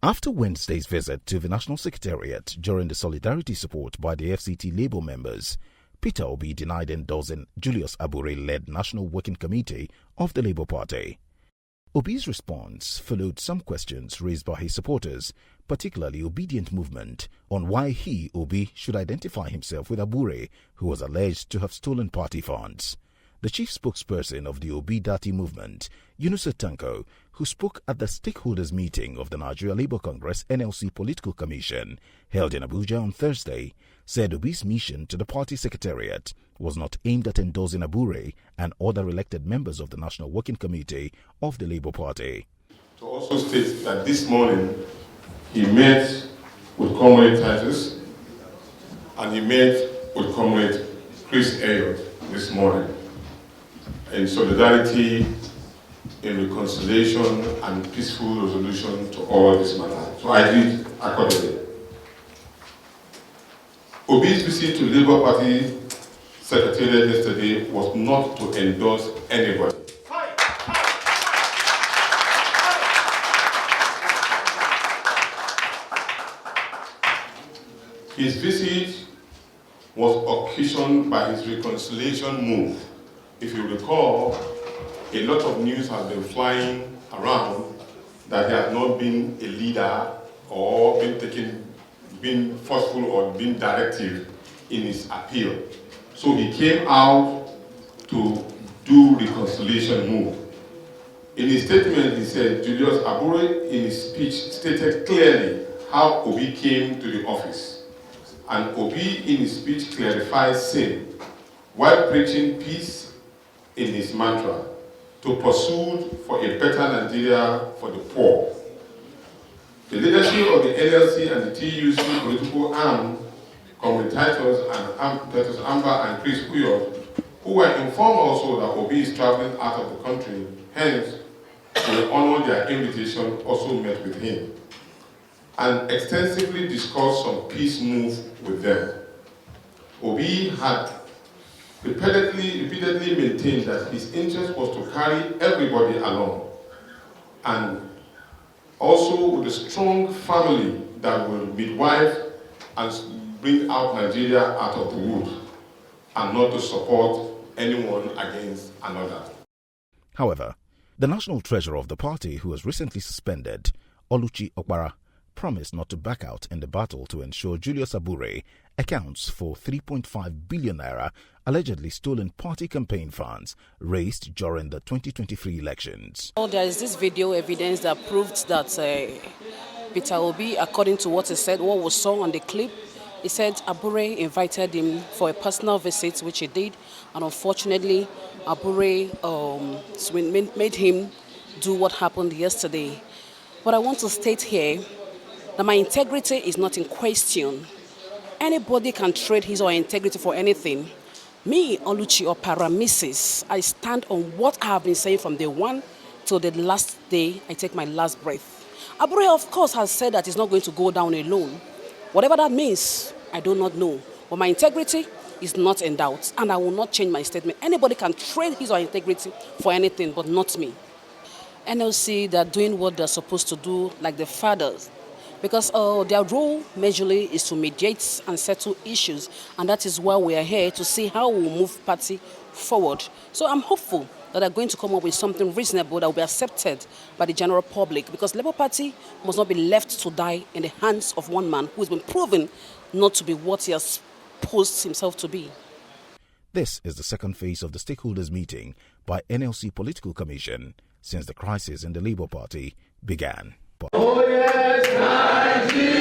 After Wednesday's visit to the National Secretariat during the solidarity support by the FCT Labour members, Peterobi denied endorsing Julius Abure-led National Working Committee of the Labour Party. Obi's response followed some questions raised by his supporters, particularly Obedient Movement, on why he, Obi, should identify himself with Abure, who was alleged to have stolen party funds. The chief spokesperson of the Obi Dati movement, Yunus Tanko, who spoke at the stakeholders meeting of the Nigeria Labour Congress NLC Political Commission held in Abuja on Thursday, said Obi's mission to the party secretariat was not aimed at endorsing Abure and other elected members of the National Working Committee of the Labour Party. To also state that this morning he met with Comrade Titus and he met with Comrade Chris Ayo this morning in solidarity, in reconciliation and peaceful resolution to all this matter. So I did accordingly. Obi's visit to Labour Party Secretariat yesterday was not to endorse anybody. His visit was occasioned by his reconciliation move. If you recall, a lot of news has been flying around that he has not been a leader or been forceful or been directive in his appeal. So he came out to do reconciliation move. In his statement, he said, Julius Abure in his speech stated clearly how Obi came to the office. And Obi in his speech clarifies saying, while preaching peace in his mantra, to pursue for a better Nigeria for the poor. The leadership of the NLC and the TUC political arm, commentators and Titus Amber and Chris Uyo, who were informed also that Obi is traveling out of the country, hence, to honor their invitation, also met with him and extensively discussed some peace move with them. Obi had repeatedly maintained that his interest was to carry everybody along and also with a strong family that will midwife and bring out Nigeria out of the wood and not to support anyone against another. However, the national treasurer of the party, who was recently suspended, Oluchi Okpara, promised not to back out in the battle to ensure Julius Abure accounts for 3.5 billion naira allegedly stolen party campaign funds raised during the 2023 elections. There is this video evidence that proved that Peterobi, according to what he said, what was saw on the clip, he said Abure invited him for a personal visit, which he did, and unfortunately, Abure made him do what happened yesterday. But I want to state here that my integrity is not in question. Anybody can trade his or her integrity for anything. Me, Oluchi Okpara, Mrs., I stand on what I have been saying from day one till the last day I take my last breath. Abure, of course, has said that he's not going to go down alone. Whatever that means, I do not know. But my integrity is not in doubt, and I will not change my statement. Anybody can trade his or her integrity for anything, but not me. NLC, they're doing what they're supposed to do, like the fathers, because their role majorly is to mediate and settle issues, and that is why we are here to see how we move party forward. So I'm hopeful that they're going to come up with something reasonable that will be accepted by the general public, because Labour Party must not be left to die in the hands of one man who has been proven not to be what he has posed himself to be. This is the second phase of the stakeholders meeting by NLC Political Commission since the crisis in the Labour Party began. Oh yes, Nigeria!